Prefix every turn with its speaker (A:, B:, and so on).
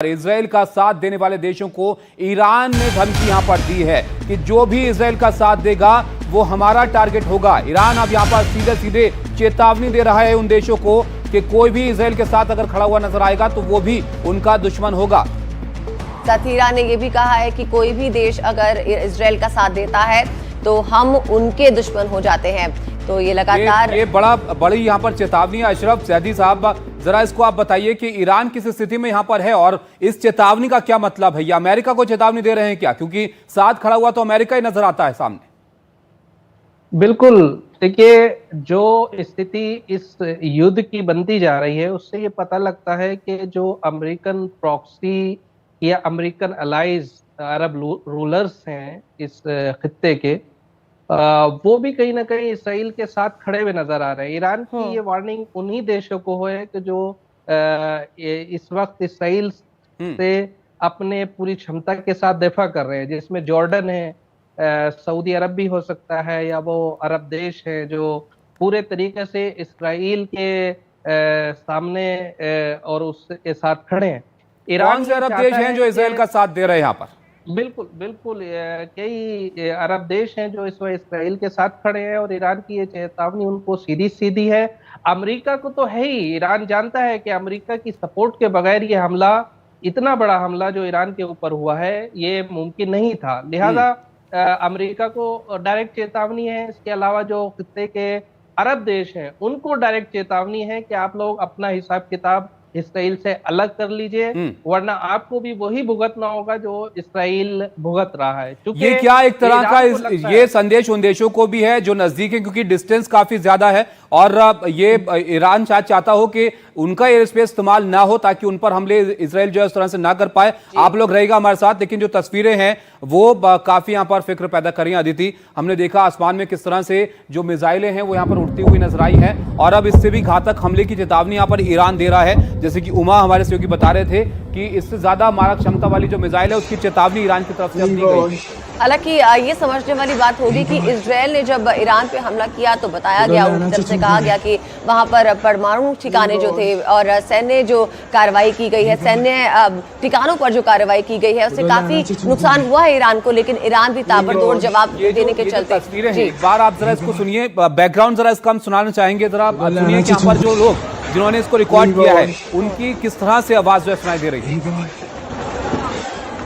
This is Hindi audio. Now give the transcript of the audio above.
A: इजराइल का साथ देने वाले देशों को ईरान ने धमकी यहां पर दी है कि जो भी इजराइल का साथ देगा वो हमारा टारगेट होगा। ईरान अब यहां पर सीधे सीधे चेतावनी दे रहा है उन देशों को कि कोई भी इजराइल के साथ अगर खड़ा हुआ नजर आएगा तो वो भी उनका दुश्मन होगा।
B: साथ ही ईरान ने यह भी कहा है कि कोई भी देश अगर इजराइल का साथ देता है तो हम उनके दुश्मन हो जाते हैं। तो ये लगातार
A: ये बड़ी यहाँ पर चेतावनी है। अशरफ सैदी साहब, जरा इसको आप बताइए कि ईरान किस स्थिति में यहाँ पर है और इस चेतावनी का क्या मतलब है? या अमेरिका को चेतावनी दे रहे हैं क्या? क्योंकि साथ खड़ा हुआ तो अमेरिका ही नजर आता है सामने।
C: बिल्कुल, देखिए जो स्थिति इस युद्ध की बनती जा रही है उससे ये पता लगता है कि जो अमेरिकन प्रॉक्सी या अमेरिकन अलाइज अरब रूलर्स हैं इस खित्ते के, वो भी कहीं ना कहीं इसराइल के साथ खड़े हुए नजर आ रहे हैं। ईरान की ये वार्निंग उन्हीं देशों को है कि जो इस वक्त इसराइल से अपने पूरी क्षमता के साथ दफा कर रहे हैं, जिसमें जॉर्डन है, सऊदी अरब भी हो सकता है, या वो अरब देश है जो पूरे तरीके से इसराइल के सामने और उसके साथ खड़े हैं।
A: ईरान से अरब देश हैं जो इसराइल का साथ दे रहे हैं यहाँ पर?
C: बिल्कुल बिल्कुल, कई अरब देश हैं जो इस वक्त इसराइल के साथ खड़े हैं और ईरान की ये चेतावनी उनको सीधी सीधी है। अमेरिका को तो है ही, ईरान जानता है कि अमेरिका की सपोर्ट के बगैर ये हमला, इतना बड़ा हमला जो ईरान के ऊपर हुआ है, ये मुमकिन नहीं था। लिहाजा अमेरिका को डायरेक्ट चेतावनी है। इसके अलावा जो खित्ते के अरब देश हैं उनको डायरेक्ट चेतावनी है कि आप लोग अपना हिसाब किताब इसराइल से अलग कर लीजिए, वरना आपको भी वही भुगतना होगा जो इसराइल भुगत रहा है।
A: ये क्या एक तरह का ये संदेश उन देशों को भी है जो नजदीक है, क्योंकि डिस्टेंस काफी ज्यादा है और ये ईरान चाहता हो कि उनका एयर स्पेस इस्तेमाल ना हो ताकि उन पर हमले इसराइल जो है उस तरह से ना कर पाए। आप लोग रहेगा हमारे साथ, लेकिन जो तस्वीरें हैं वो काफी यहाँ पर फिक्र पैदा कर रही हैं। अदिति, हमने देखा आसमान में किस तरह से जो मिसाइलें हैं वो यहाँ पर उड़ती हुई नजर आई है और अब इससे भी घातक हमले की चेतावनी यहाँ पर ईरान दे रहा है। जैसे कि उमा हमारे सहयोगी बता रहे थे कि इससे ज्यादा मारक क्षमता वाली जो मिसाइल है उसकी चेतावनी ईरान की तरफ से दी गई।
B: हालांकि ये समझने वाली बात होगी कि इजराइल ने जब ईरान पे हमला किया तो बताया गया, उनकी तरफ से कहा गया कि वहां पर परमाणु ठिकाने जो थे और सैन्य जो कार्रवाई की गई है, सैन्य ठिकानों पर जो कार्रवाई की गई है उससे काफी नुकसान हुआ है ईरान को, लेकिन ईरान भी ताबड़तोड़ जवाब देने के चलते।
A: तस्वीरें हैं, एक बार आप जरा इसको सुनिए, बैकग्राउंड जरा इसका हम सुनाना चाहेंगे, जरा सुनिए कि यहाँ पर जो लोग जिन्होंने इसको रिकॉर्ड किया है उनकी किस तरह से आवाज जो है सुनाई दे रही है।